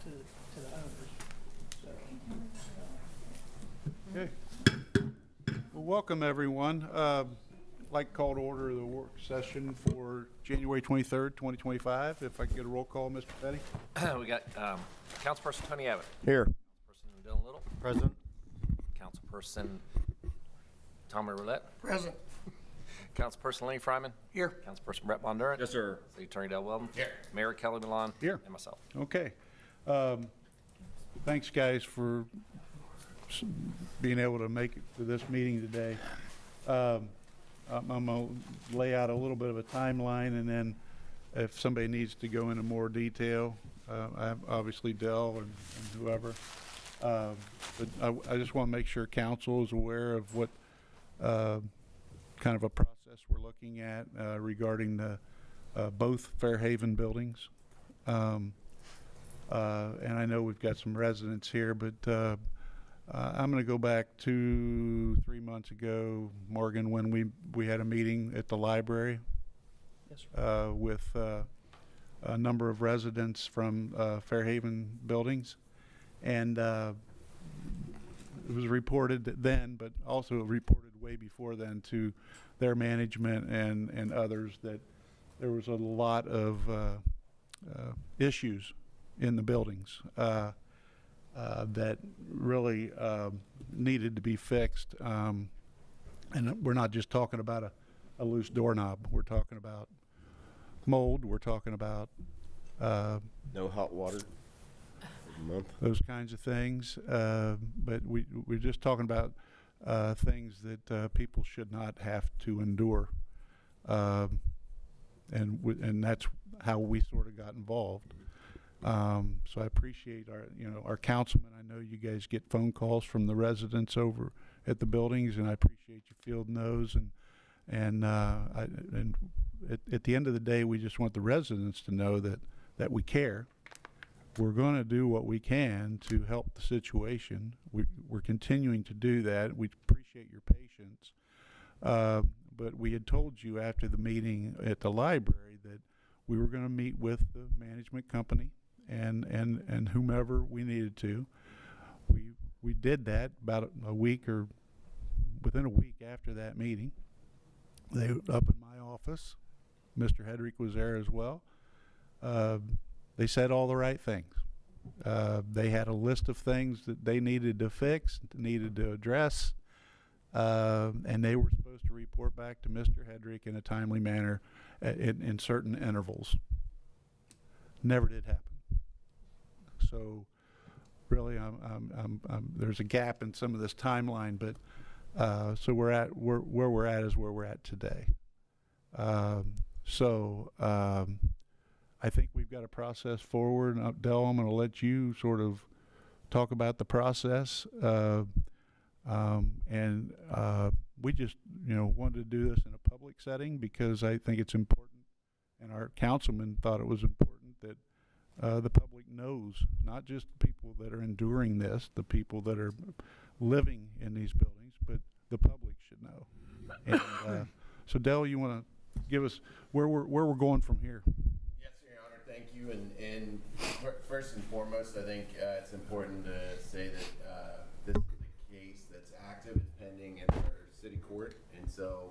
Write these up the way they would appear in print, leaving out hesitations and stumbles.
to the owners. So. Okay. Well, welcome everyone. I'd like to call to order the work session for January 23rd, 2025. If I could get a roll call, Mr. Petty. We got Councilperson Tony Abbott. Here. Councilperson Dylan Little. Present. Councilperson Tommy Roulette. Present. Councilperson Lenny Fryman. Here. Councilperson Brett Bondurant. Yes, sir. City Attorney Dale Weldon. Here. Mayor Kelly Milan. Here. And myself. Okay. Thanks, guys, for being able to make it to this meeting today. I'm going to lay out a little bit of a timeline, and then if somebody needs to go into more detail, I have obviously Dell and whoever. But I just want to make sure council is aware of what kind of a process we're looking at regarding the both Fairhaven buildings. And I know we've got some residents here, but I'm going to go back to 3 months ago, Morgan, when we had a meeting at the library. Yes, sir. With a number of residents from Fairhaven buildings. And it was reported then, but also reported way before then to their management and others that there was a lot of issues in the buildings that really needed to be fixed. And we're not just talking about a loose doorknob. We're talking about mold. We're talking about No hot water for a month. those kinds of things. But we're just talking about things that people should not have to endure. And that's how we sort of got involved. So I appreciate our councilman. I know you guys get phone calls from the residents over at the buildings, and I appreciate you fielding those. And at the end of the day, we just want the residents to know that we care. We're going to do what we can to help the situation. We're continuing to do that. We appreciate your patience. But we had told you after the meeting at the library that we were going to meet with the management company and whomever we needed to. We did that about a week or within a week after that meeting. They up in my office. Mr. Hedrick was there as well. They said all the right things. They had a list of things that they needed to fix, needed to address, and they were supposed to report back to Mr. Hedrick in a timely manner in certain intervals. Never did happen. So really, there's a gap in some of this timeline, but so where we're at is where we're at today. I think we've got a process forward. Del, I'm going to let you sort of talk about the process. We just, wanted to do this in a public setting because I think it's important, and our councilman thought it was important that the public knows, not just the people that are enduring this, the people that are living in these buildings, but the public should know. And so, Del, you want to give us where we're going from here? Yes, Your Honor. Thank you. And first and foremost, I think it's important to say that this is a case that's active. It's pending in our city court, and so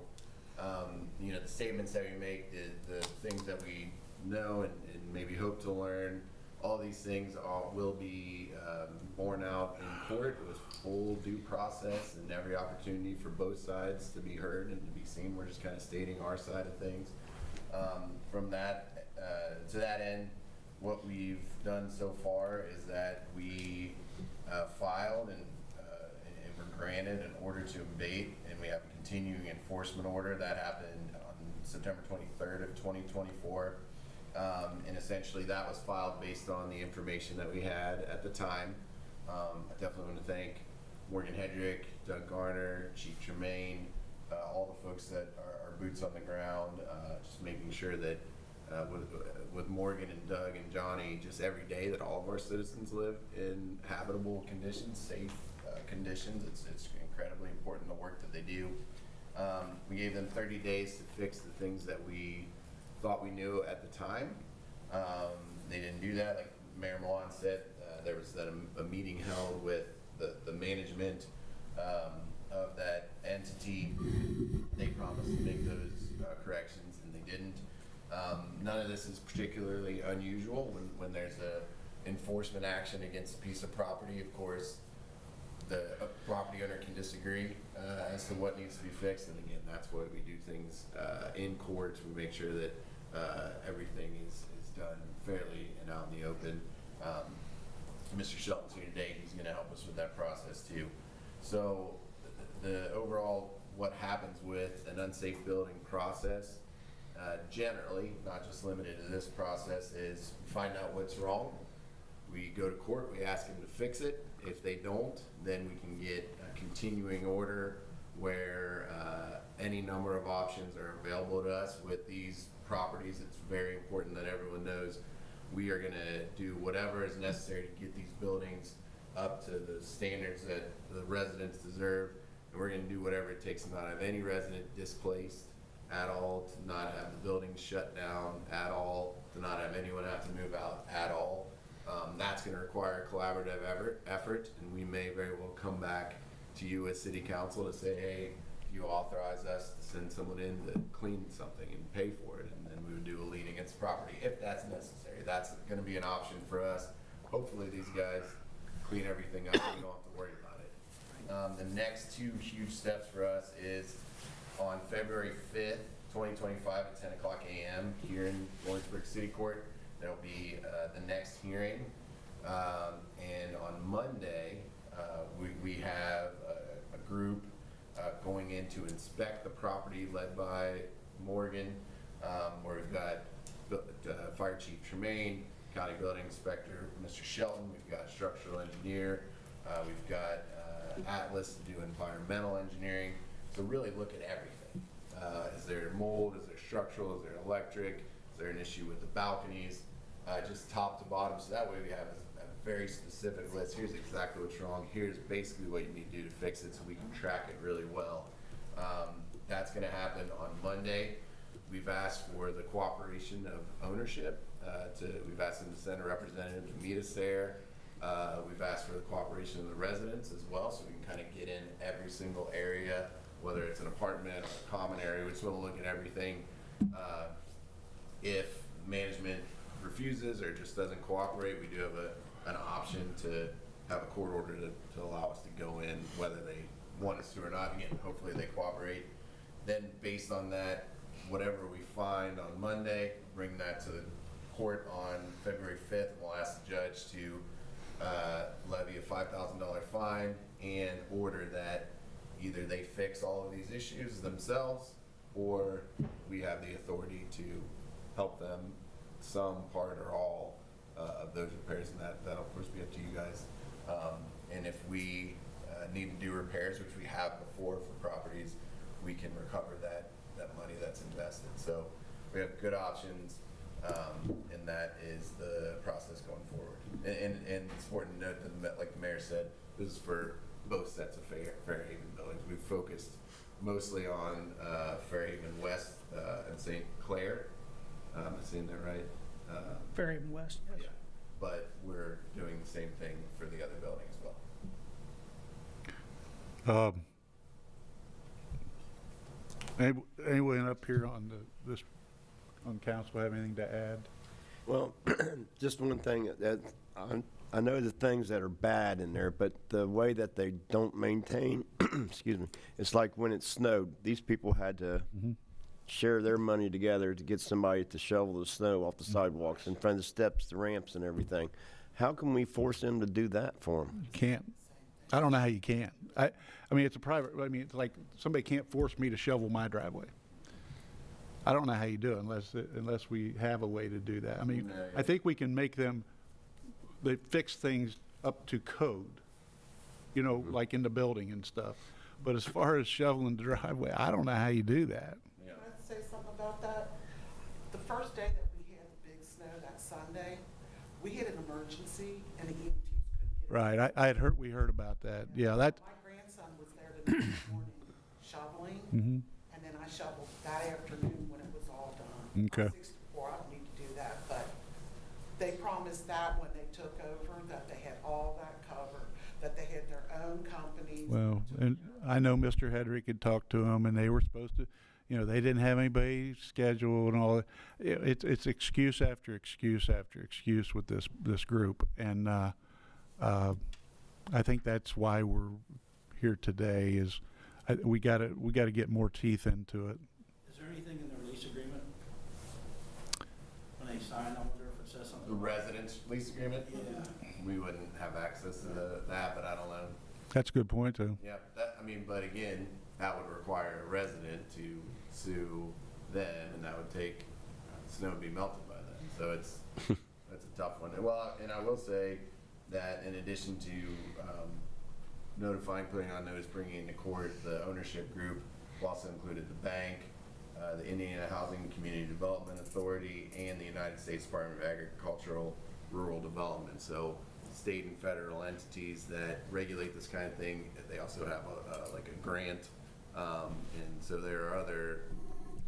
the statements that we make, the things that we know and maybe hope to learn, all these things will be borne out in court with full due process and every opportunity for both sides to be heard and to be seen. We're just kind of stating our side of things. From that to that end, what we've done so far is that we filed and were granted an order to abate, and we have a continuing enforcement order that happened on September 23rd of 2024. And essentially that was filed based on the information that we had at the time. I definitely want to thank Morgan Hedrick, Doug Garner, Chief Tremaine, all the folks that are boots on the ground, just making sure that with Morgan and Doug and Johnny, just every day that all of our citizens live in habitable conditions, safe conditions. It's incredibly important, the work that they do. We gave them 30 days to fix the things that we thought we knew at the time. They didn't do that. Like Mayor Milan said, there was then a meeting held with the management of that entity. They promised to make those corrections, and they didn't. None of this is particularly unusual when there's a enforcement action against a piece of property. Of course, the property owner can disagree as to what needs to be fixed, and again, that's why we do things in court. We make sure that everything is done fairly and out in the open. Mr. Shelton's here today. He's going to help us with that process too. So the overall, what happens with an unsafe building process, generally, not just limited to this process, is find out what's wrong. We go to court, we ask them to fix it. If they don't, then we can get a continuing order where any number of options are available to us with these properties. It's very important that everyone knows we are going to do whatever is necessary to get these buildings up to the standards that the residents deserve, and we're going to do whatever it takes to not have any resident displaced at all, to not have the buildings shut down at all, to not have anyone have to move out at all. That's going to require a collaborative effort, and we may very well come back to you as City Council to say, hey, you authorize us to send someone in to clean something and pay for it, and then we would do a lien against the property if that's necessary. That's going to be an option for us. Hopefully these guys clean everything up and you don't have to worry about it. The next two huge steps for us is on February 5th, 2025 at 10 o'clock a.m. here in Lawrenceburg City Court. There'll be the next hearing. And on Monday, we have a group going in to inspect the property led by Morgan, where we've got Fire Chief Tremaine, County Building Inspector Mr. Shelton, we've got structural engineer, we've got Atlas to do environmental engineering. So really look at everything. Is there mold? Is there structural? Is there electric? Is there an issue with the balconies? Just top to bottom. So that way we have a very specific list. Here's exactly what's wrong. Here's basically what you need to do to fix it so we can track it really well. That's going to happen on Monday. We've asked for the cooperation of ownership. We've asked them to send a representative to meet us there. We've asked for the cooperation of the residents as well, so we can kind of get in every single area, whether it's an apartment or a common area. We just want to look at everything. If management refuses or just doesn't cooperate, we do have an option to have a court order to allow us to go in, whether they want us to or not. Again, hopefully they cooperate. Then based on that, whatever we find on Monday, bring that to the court on February 5th. We'll ask the judge to levy a $5,000 fine and order that either they fix all of these issues themselves or we have the authority to help them some part or all of those repairs, and that'll of course be up to you guys. And if we need to do repairs, which we have before for properties, we can recover that money that's invested. So we have good options, and that is the process going forward. And it's important to note that, like the mayor said, this is for both sets of Fairhaven buildings. We've focused mostly on Fairhaven West and St. Clair. Am I saying that right? Fairhaven West, yes. Yeah, but we're doing the same thing for the other building as well. Anyone up here on this on council have anything to add? Well, just one thing that I know the things that are bad in there, but the way that they don't maintain, excuse me, it's like when it snowed, these people had to share their money together to get somebody to shovel the snow off the sidewalks in front of the steps, the ramps and everything. How can we force them to do that for them? You can't. I don't know how you can. I mean, it's a private, I mean, it's like somebody can't force me to shovel my driveway. I don't know how you do it unless we have a way to do that. I mean, No, yeah. I think we can make them, they fix things up to code, you know, like in the building and stuff. But as far as shoveling the driveway, I don't know how you do that. Yeah. Can I say something about that? The first day that we had the big snow, that Sunday, we had an emergency and the EMTs couldn't get it. Right, we heard about that. Yeah, that, My grandson was there the next morning shoveling, and then I shoveled that afternoon when it was all done. Okay. I'm 64, I don't need to do that, but They promised that when they took over, that they had all that covered, that they had their own companies. Well, and I know Mr. Hedrick had talked to them, and they were supposed to, they didn't have anybody scheduled and all that. It's excuse after excuse after excuse with this group, and I think that's why we're here today. Is we gotta get more teeth into it. Is there anything in their lease agreement? When they sign, I wonder if it says something. The residence lease agreement? Yeah. We wouldn't have access to that, but I don't know. That's a good point, too. Yeah, but again, that would require a resident to sue them, and that would take, snow would be melted by then. So that's a tough one. Well, and I will say that in addition to notifying, putting on notice, bringing into court, the ownership group also included the bank, the Indiana Housing and Community Development Authority, and the United States Department of Agricultural Rural Development. So state and federal entities that regulate this kind of thing. They also have like a grant, and so there are other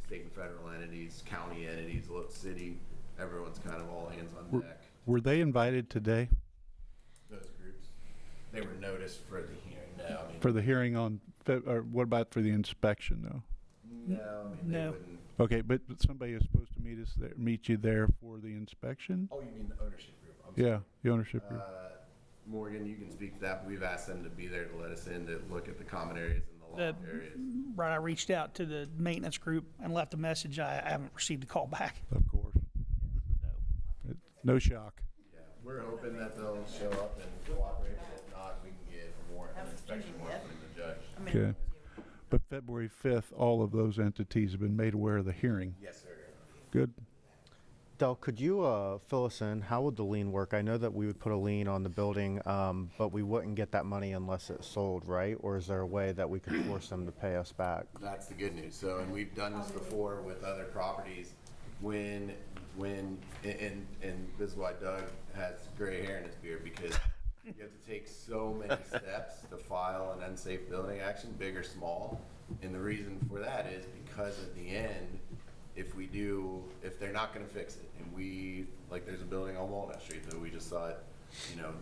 state and federal entities, county entities, city. Everyone's kind of all hands on deck. Were they invited today Those groups, they were noticed for the hearing. No, I mean, for the hearing on, or what about for the inspection, though? no, I mean, they No. wouldn't. Okay, but somebody is supposed to meet you there for the inspection? Oh, you mean the ownership group? I'm Yeah, sorry. the ownership group. Morgan, you can speak to that. But we've asked them to be there to let us in to look at the common areas and the loft areas. Right, I reached out to the maintenance group and left a message. I haven't received a call back. Of course. So, No shock. Yeah, we're hoping that they'll show up and cooperate, but if not, we can get an inspection warrant from the judge. Okay. But February 5th, all of those entities have been made aware of the hearing. Yes, sir. Good. Del, could you fill us in? How would the lien work? I know that we would put a lien on the building, but we wouldn't get that money unless it's sold, right? Or is there a way that we could force them to pay us back? That's the good news. So, and we've done this before with other properties. And this is why Doug has gray hair in his beard, because you have to take so many steps to file an unsafe building action, big or small. And the reason for that is because at the end, if they're not gonna fix it, and like there's a building on Walnut Street that we just thought,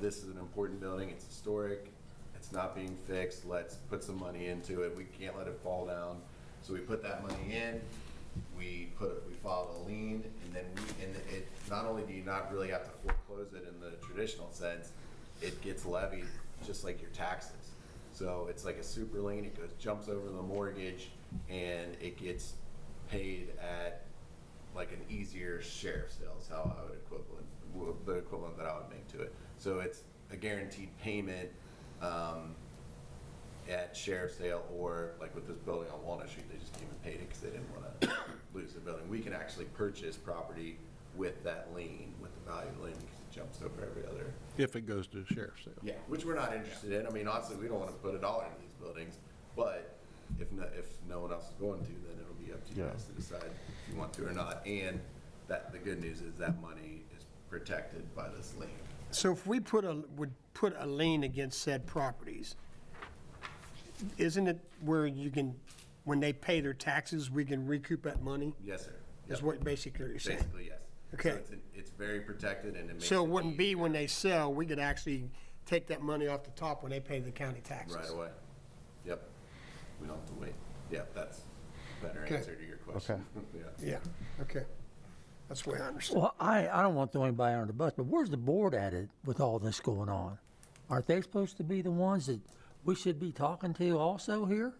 this is an important building, it's historic, it's not being fixed, let's put some money into it, we can't let it fall down. So we put that money in, we filed a lien, and then it not only do you not really have to foreclose it in the traditional sense, it gets levied just like your taxes. So it's like a super lien, it jumps over the mortgage, and it gets paid at like an easier sheriff's sale is how I would the equivalent that I would make to it. So it's a guaranteed payment at sheriff's sale, or like with this building on Walnut Street, they just came and paid it because they didn't want to lose the building. We can actually purchase property with that lien, with the value of the lien, because it jumps over every other. If it goes to sheriff's sale. Yeah, which we're not interested in. I mean, honestly, we don't want to put $1 into these buildings, but if no one else is going to, then it'll be up to you guys to decide if you want to or not. And the good news is that money is protected by this lien. So if we would put a lien against said properties, isn't it where you can, when they pay their taxes, we can recoup that money? Yes, sir. Is Yep. what basically you're saying? Basically, yes. Okay. So it's very protected, and it makes So it it wouldn't be easier when they sell, we could actually take that money off the top when they pay the county taxes? right away. Yep. We don't have to wait. Yeah, that's a better Okay. answer to your question. Yeah. Yeah, okay. That's the way I understand. Well, I don't want to throw anybody under the bus, but where's the board at it with all this going on? Aren't they supposed to be the ones that we should be talking to also here?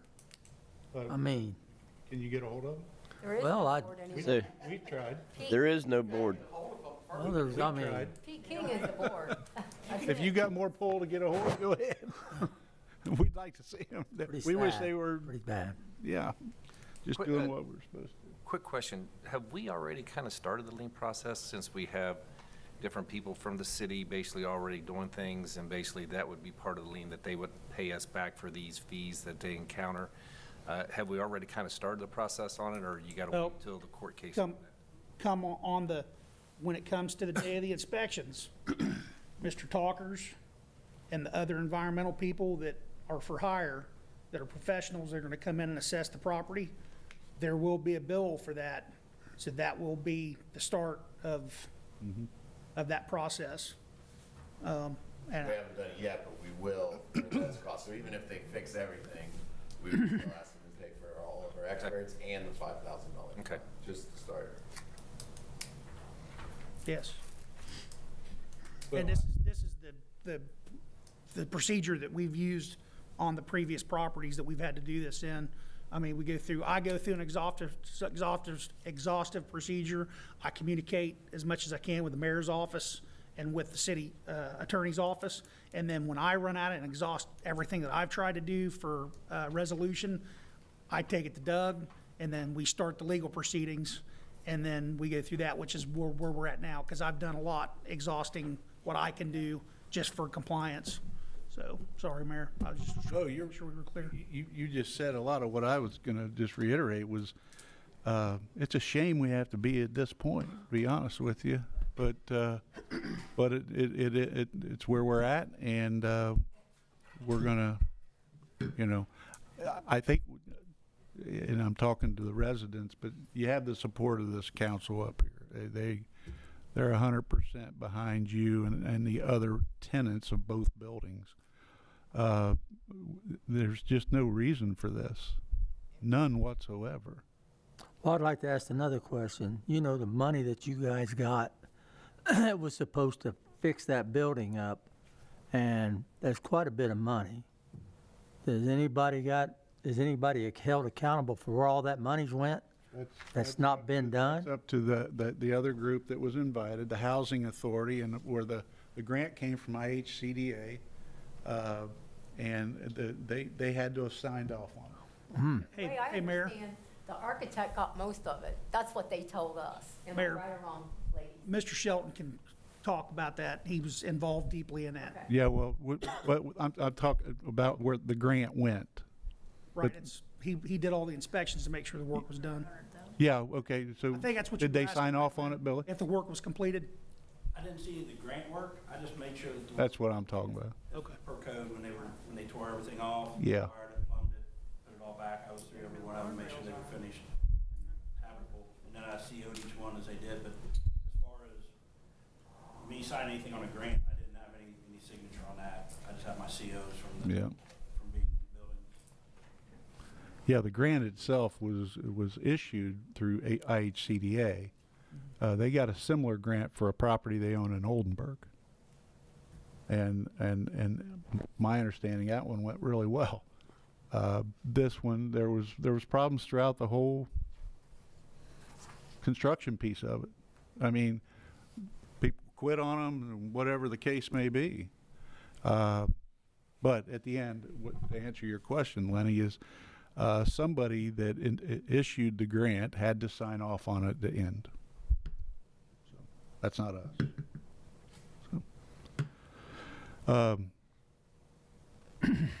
I mean, Can you get a hold of them? There is Well, no I- board anymore. So, We've tried. there is no board. well, there's, I mean, tried. Pete King is the board. If you got more pull to get a hold, go ahead. We'd like to see them. pretty We wish sad, they were, pretty bad. yeah, just Quick, doing what we're supposed to. Quick question, have we already kind of started the lien process, since we have different people from the city basically already doing things, and basically that would be part of the lien, that they would pay us back for these fees that they encounter? Have we already kind of started the process on it, or you got to Well, wait until the court case? come on when it comes to the day of the inspections, Mr. Talkers and the other environmental people that are for hire, that are professionals, they're gonna come in and assess the property, there will be a bill for that. So that will be the start of of that process. And We haven't done it yet, but we will for those costs. So even if they fix everything, we would still ask them to pay for all of our experts and the $5,000. Okay. Just to start. yes. And this is the procedure that we've used on the previous properties that we've had to do this in. I mean, I go through an exhaustive procedure. I communicate as much as I can with the mayor's office and with the city attorney's office. And then when I run out and exhaust everything that I've tried to do for resolution, I take it to Doug, and then we start the legal proceedings, and then we go through that, which is where we're at now, because I've done a lot exhausting what I can do just for compliance. So, sorry, Mayor, I was just No, sure we were clear. You just said a lot of what I was gonna just reiterate was, it's a shame we have to be at this point, to be honest with you. But it's where we're at, and we're gonna, you know, I think, and I'm talking to the residents, but you have the support of this council up here. They're 100% behind you and the other tenants of both buildings. There's just no reason for this, none whatsoever. Well, I'd like to ask another question. You know, the money that you guys got was supposed to fix that building up, and that's quite a bit of money. Is anybody held accountable for where all that money's went? That's not been done? It's up to the other group that was invited, the Housing Authority, and where the grant came from IHCDA, and they had to have signed off on it. Hey, The way I hey, Mayor, understand, the architect got most of it. That's what they told us. Am I Mayor. right or wrong, ladies? Mr. Shelton can talk about that. He was involved deeply in that. Okay. Yeah, well, but I'm talking about where the grant went. Right, he did all the inspections to make sure the work was done. Yeah, okay, so I think that's what did you they were sign asking, off on it, Billy? If the work was completed? I didn't see the grant work, I just made sure that the. That's what I'm talking about. Okay. Per code, when they tore everything off. Yeah. Wired it, plumbed it, put it all back, I was through every one of them, make sure they were finished and habitable. And then I CO'd each one as they did, but as far as me signing anything on a grant, I didn't have any signature on that. I just have my COs from Yeah. from being in the building. Yeah, the grant itself was issued through IHCDA. They got a similar grant for a property they own in Oldenburg. And my understanding, that one went really well. This one, there was problems throughout the whole construction piece of it. I mean, people quit on them, whatever the case may be. But at the end, to answer your question, Lenny, is somebody that issued the grant had to sign off on it at the end. So that's not us.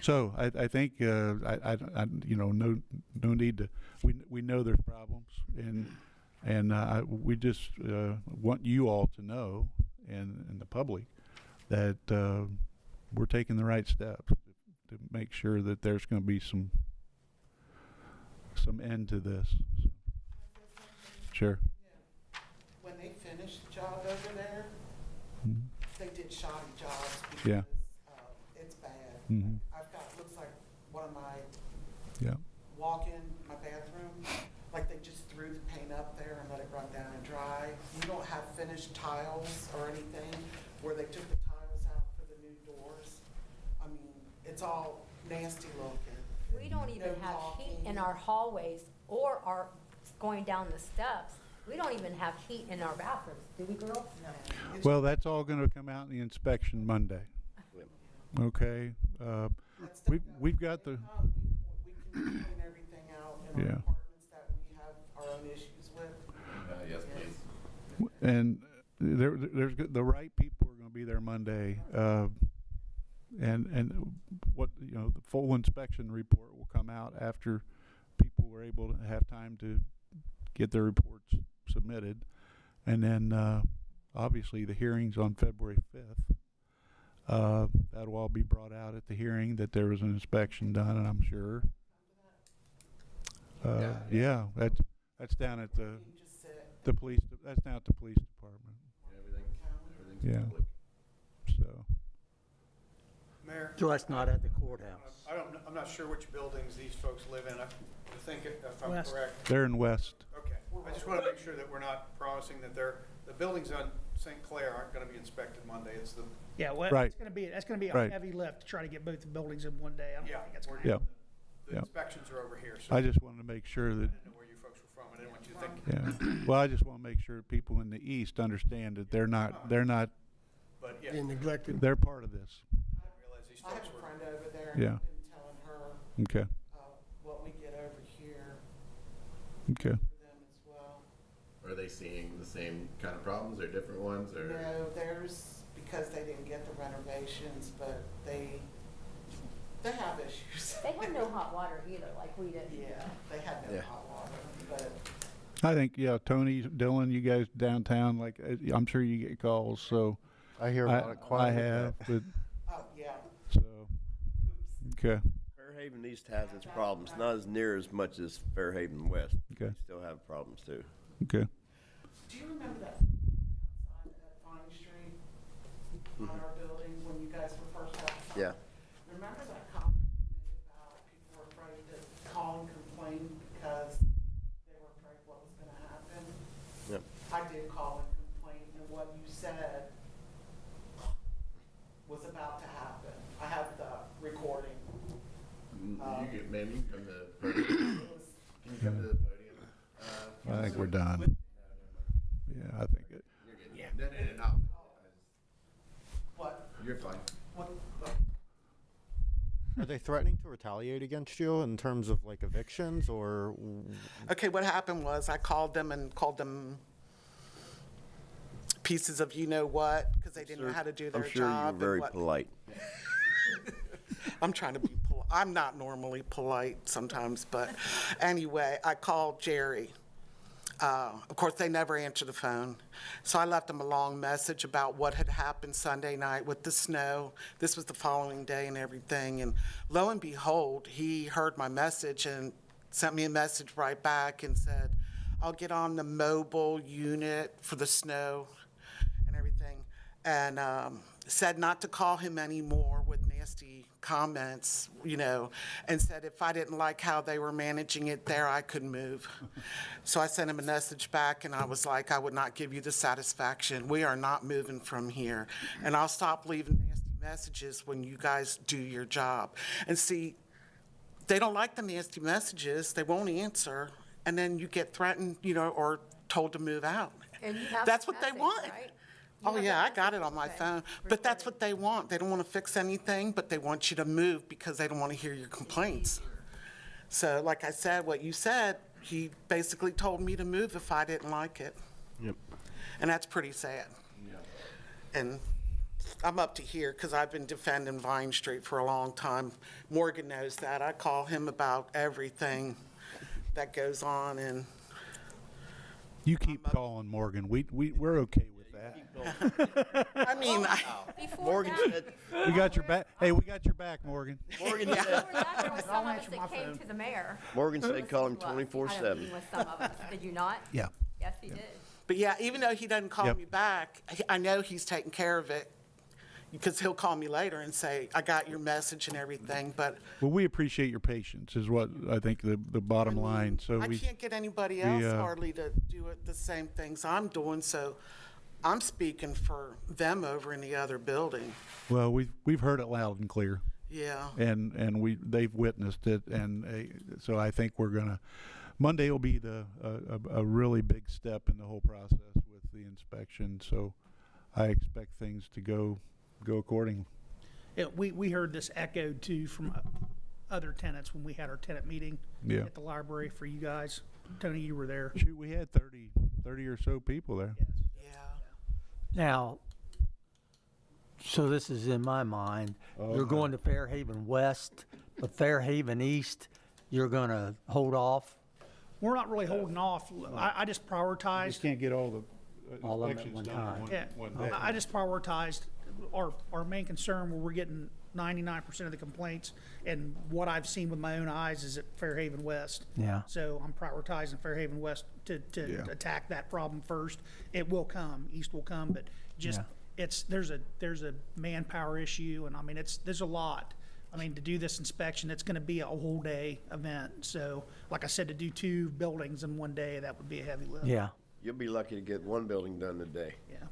So I think I no need to. We know there's problems, and we just want you all to know, and the public, that we're taking the right steps to make sure that there's going to be some end to this. Sure. When they finished the job over there, Mhm. they did shoddy jobs Yeah. because it's bad. Mhm. I've got, looks like one of my Yeah. walk-in, my bathroom, like they just threw the paint up there and let it run down and dry. You don't have finished tiles or anything where they took the tiles out for the new doors. I mean, it's all nasty looking. We don't even No have heat caulking. in our hallways or our, going down the steps. We don't even have heat in our bathrooms, do we, girls? No. Well, that's all going to come out in the inspection Monday. Okay. That stuff We've got the. We can clean everything out in our Yeah. apartments that we have our own issues with. Yes, please. And there's the right people are going to be there Monday, and what the full inspection report will come out after people were able to have time to get their reports submitted, and then obviously the hearings on February 5th. That'll all be brought out at the hearing that there was an inspection done, and I'm sure. Yeah, that's down at You just sit. the police. That's down at the police department. Everything Yeah. public. So, Mayor? So that's not at the courthouse. I'm not sure which buildings these folks live in. I think if I'm West. correct. they're in West. Okay. I just want to make sure that we're not promising that the buildings on St. Clair aren't going to be inspected Monday. It's the, Yeah, well, Right. that's gonna be a Right. heavy lift to try to get both the buildings in one day. I don't yeah, think it's gonna we're- Yeah. the Yeah. inspections are over here. So I just wanted to make sure that, I didn't know where you folks were from. I didn't want you to think. yeah. Well, I just want to make sure people in the east understand that they're not, But yeah, Being neglected. they're part of this. I didn't realize these I have folks a were. friend over there. Yeah. I've been telling her, Okay, what we get over here okay. for them as well. Are they seeing the same kind of problems or different ones, or? No, there's, because they didn't get the renovations, but they have issues. They have no hot water either, like we did. Yeah, they had no Yeah. hot water, but I think, yeah, Tony, Dylan, you guys downtown, like, I'm sure you get calls, so. I hear about it quite I a bit. have, but, yeah. so, okay, Fairhaven East has its problems, not as near as much as Fairhaven West. Okay. They still have problems too. okay. Do you remember that outside at Vine Street on our building when you guys were first outside? Yeah. Remember that comment you made about people were afraid to call and complain because they were afraid what was gonna happen? Yep. I did call and complain, and what you said was about to happen. I have the recording. You can, ma'am, you can come to the podium. It was, Can you come to the podium? I think we're done. With- Yeah, I think it, You're good. Yeah. No. what, You're fine. what, Are they threatening to retaliate against you in terms of like evictions or? okay, what happened was I called them and called them pieces of you-know-what, because they didn't know how to do their I'm sure job. you're and very what- polite. I'm trying to be polite. I'm not normally polite sometimes, but anyway, I called Jerry. Of course, they never answered the phone. So I left them a long message about what had happened Sunday night with the snow. This was the following day and everything. And lo and behold, he heard my message and sent me a message right back and said, I'll get on the mobile unit for the snow and everything. And said not to call him anymore with nasty comments, you know, and said if I didn't like how they were managing it there, I could move. So I sent him a message back and I was like, I would not give you the satisfaction. We are not moving from here. And I'll stop leaving nasty messages when you guys do your job. And see, they don't like the nasty messages. They won't answer. And then you get threatened, you know, or told to move out. And you have That's the what they message, want. right? You Oh, have the yeah, I got message? it on my Okay. phone. But that's what they want. They don't want to fix anything, but they want you to move because they don't want to hear your complaints. So like I said, what you said, he basically told me to move if I didn't like it. Yep. And that's pretty sad. And I'm up to here because I've been defending Vine Street for a long time. Morgan knows that. I call him about everything that goes on, and you keep calling Morgan, we're okay with that. I mean, Before Morgan that- said, We got your back, hey, we got your back, Morgan. Morgan Before said, that, there was some of us answer my that came phone. to the mayor. Morgan said call him Listened to us. I had a 24/7. meeting with some of us. Did you not? Yeah. Yes, he did. but yeah, even though he doesn't call Yep. me back, I know he's taking care of it because he'll call me later and say, I got your message and everything, but Well, we appreciate your patience is what I think the bottom line, so I we, can't get anybody else uh, hardly to do it the same things I'm doing, so I'm speaking for them over in the other building. well, we've heard it loud and clear. Yeah. And they've witnessed it, and so I think Monday will be a really big step in the whole process with the inspection, so I expect things to go accordingly. Yeah, we heard this echoed too from other tenants when we had our tenant meeting Yeah. at the library for you guys. Tony, you were there. Shoot, we had 30 or so people there. Yes. Yeah. Now, so this is in my mind, you're going to Fairhaven West, but Fairhaven East, you're gonna hold off? We're not really holding off. I just prioritized. can't get all the All of them at inspections one done in time. Yeah, one day. I just prioritized our main concern where we're getting 99% of the complaints, and what I've seen with my own eyes is at Fairhaven West. Yeah. So I'm prioritizing Fairhaven West to Yeah. attack that problem first. It will come, East will come, but just Yeah. there's a manpower issue, and I mean, there's a lot. I mean, to do this inspection, it's gonna be a whole day event. So, like I said, to do 2 buildings in one day, that would be a heavy lift. Yeah. You'll be lucky to get one building done today. Yeah,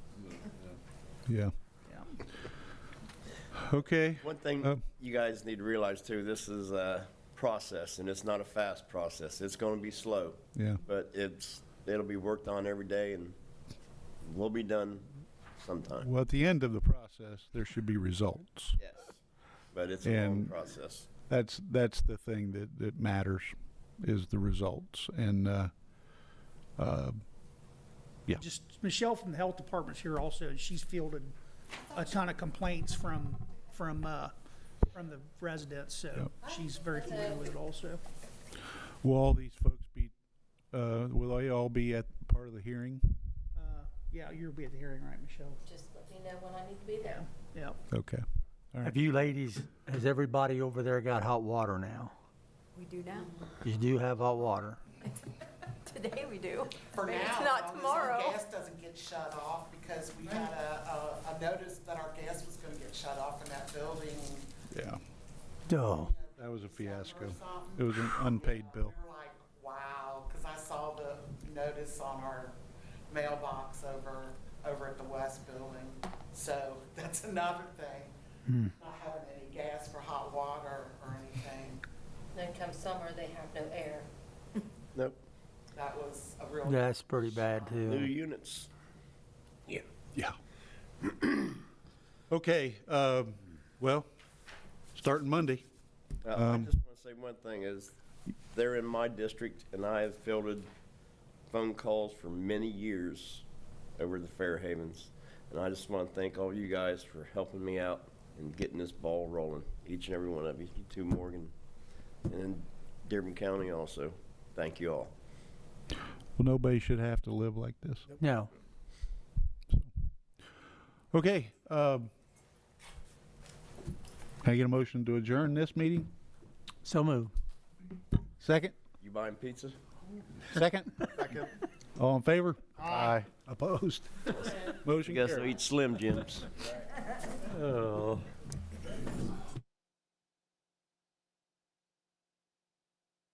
Yeah. yeah. Okay. One thing you guys need to realize too, this is a process, and it's not a fast process. It's gonna be slow. Yeah. But it'll be worked on every day, and we'll be done sometime. Well, at the end of the process, there should be results. Yes. But it's a long And process. That's the thing that matters, is the results. And yeah. Just Michelle from the health department's here also, and she's fielded a ton of complaints from the residents, so she's very familiar with it also. Will all these folks will they all be at part of the hearing? Yeah, you'll be at the hearing, right, Michelle? Just let me know when I need to be there. Yeah. Okay. All right. Have you ladies, has everybody over there got hot water now? We do now. You do have hot water? Today we do. For now, Maybe it's as not long as tomorrow. our gas doesn't get shut off, because we had a notice that our gas was gonna get shut off in that building. Yeah. Oh. That was a fiasco. December or something. It was an unpaid bill. We were like, wow, because I saw the notice on our mailbox over at the West Building. So that's another thing, not having any gas for hot water or anything. Then come summer, they have no air. Nope. That was a real. That's pretty bad New too. units. Yeah. Yeah. Okay. Well, starting Monday. I just want to say one thing is, they're in my district, and I have fielded phone calls for many years over the Fairhavens. And I just want to thank all you guys for helping me out and getting this ball rolling, each and every one of you, you two, Morgan, and in Dearborn County also. Thank you all. Well, nobody should have to live like this. No. Okay. Can I get a motion to adjourn this meeting? So move. Second? You buying pizza? Second? Second. All in favor? Aye. Opposed? Motion You guys carried. will eat Slim Jims. Oh.